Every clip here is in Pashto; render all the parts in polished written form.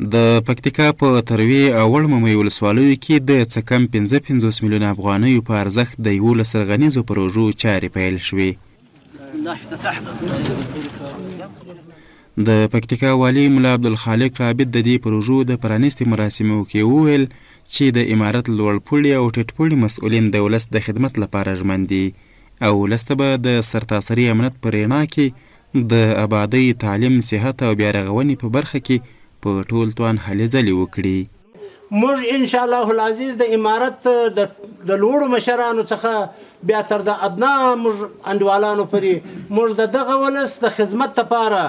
د پکتیکا په تروی او وړممۍ ولسوالیو کې د څه کم 55 میلیونه افغانیو په ارزښت د 11 غنیزو پروژو چارې پیل شوې. د پکتیکا والی ملا عبدالخالق عابد د دې پروژو د پرانیستي مراسمو کې وویل چې د امارت لوړ پوړي او ټیټ پوړي مسؤلین د ولس د خدمت لپاره ژمن دي او ولس ته به د سرتاسري امنیت په رڼا کې د آبادۍ، تعلیم، صحت او بیا رغونې په برخه کې په ټول توان هلې ځلې وکړي. موږ ان شاء الله العزیز د امارت د لوړو مشرانو څخه بیا تر د ادنا موږ انډوالانو پورې موږ د دغه ولس د خدمت لپاره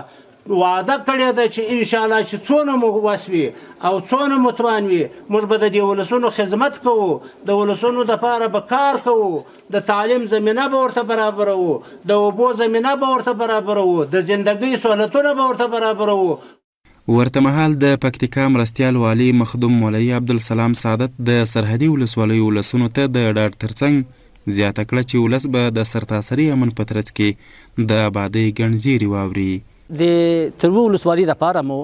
وعده کړې ده چې ان شاء الله چې څونه مو وس وي او څونه مو توان وي موږ به د دې ولسونو خدمت کوو، د ولسونو دپاره به کار کوو، د تعلیم زمینه به ورته برابروو، د اوبو زمینه به ورته برابروو، د زندګۍ سهولتونه به ورته برابروو. ورته مهال د پکتیکا مرستیال والی مخدوم مولوي عبدالسلام سعادت د سرحدي ولسوالیو ولسونو ته د ډاډ ترڅنګ زیاته کړه چې ولس به د سرتاسري امن په ترڅ کې د آبادۍ ګڼ زیري واوري. د تروی ولسوالۍ دپاره مو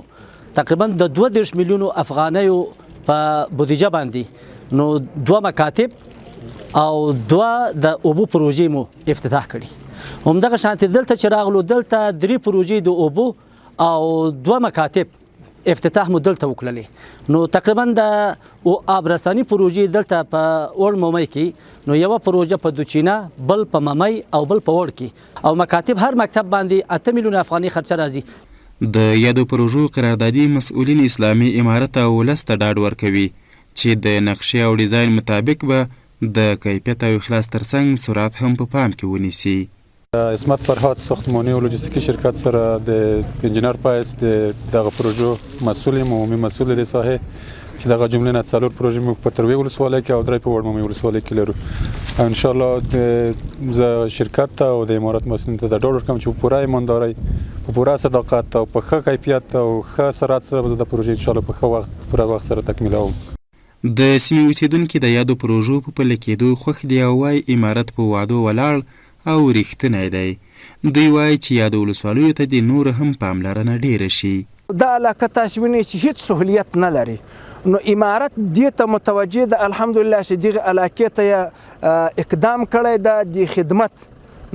تقریبا د 22 میلیونو افغانیو په بودیجه باندې نو 2 مکاتب او 2 د اوبو پروژې مو افتتاح کړي. همدغه شانتې دلته چې راغلو دلته 3 پروژې د اوبو او 2 مکاتب افتتاح مو دلته وکړلې. نو تقریبا د آبرساني پروژې دلته په وړممۍ کې نو یوه پروژه په دوچینه، بل په ممۍ او بل په وړ کې او مکاتب هر مکتب باندې 8 میلیونه افغاني خرچه راځي. د یادو پروژو قراردادي مسؤلین اسلامي امارت او ولس ته ډاډ ورکوي چې د نقشې او ډیزاین مطابق به د کیفیت او اخلاص ترڅنګ سرعت هم په پام کې ونیسي. اسمت فرهاد ساختمانی و لوجستیکی شرکت سره د انجینر پایس دغه پروژو مسئول یم، عمومي مسئول د ساحې چې دغه جملې نه 4 پروژې موږ په تروی ولسوالۍ کې او 3 په وړممۍ ولسوالۍ کې لرو. ان شاء الله زه شرکت ته او د امارت مسؤلینو ته د ډاډ ورکوم چې په پوره ایماندارۍ، په پوره صداقت او په ښه کیفیت او ښه سرعت سره به د پروژې ان شاء الله په ښه وخت پوره وخت سره تکمیلوم. د سیمې اوسیدونکي د یادو پروژو په پلي کېدو خوښ دي او وایي امارت په وعدو ولاړ او ریښتینی دی. دوی وایي چې یادو ولسوالیو ته د نور هم پاملرنه ډیره شي. دا علاقه تاسو وینئ چې هیڅ سهولیت نه لري، نو امارت دې ته متوجه ده الحمدلله چې دغه علاقې ته اقدام کړی ده د خدمت.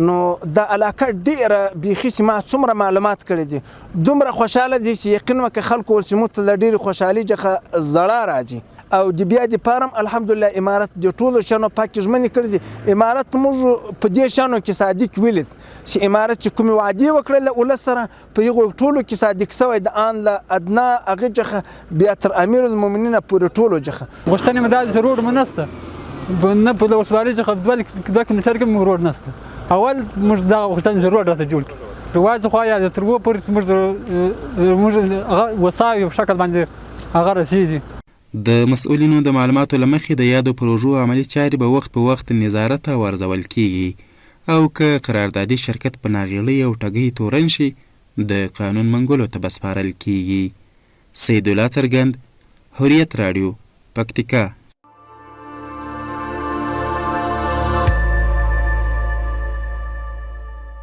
نو دا علاقه ډیره بیخي چې ما څومره معلومات کړي دي دومره خوشحاله دي چې یقین وکړه خلکو ول چې موږ ته له ډېرې خوشحالۍ څخه زړه راځي او د بیا دپاره هم الحمدلله امارت د ټولو شیانو پاکې ژمنې کړي دي. امارت موږ په دې شیانو کې صادق ولید چې امارت چې کومې وعدې وکړې له ولس سره په هغو ټولو کې صادق شوی د ان له ادنا هغې څخه بیا تر امیر المؤمنین پورې ټولو څخه. غوښتنې مې دا چې روډ مو نشته، نه په ولسوالۍ څخه 2 کیلومتره کې موږ روډ نشته. اول موږ دغه غوښتنې چې روډ راته جوړ کړي، رواج خوا یا د تروو پورې موږ هغه وسایو په شکل باندې هغه رسیږي. د مسؤلینو د معلوماتو له مخې د یادو پروژو عملي چارې به وخت په وخت نظارت او ارزول کیږي او که قراردادي شرکت په ناغېړۍ او ټګۍ تورن شي د قانون منګولو ته به سپارل کیږي. سیدالله څرګند، حریت راډیو، پکتیکا.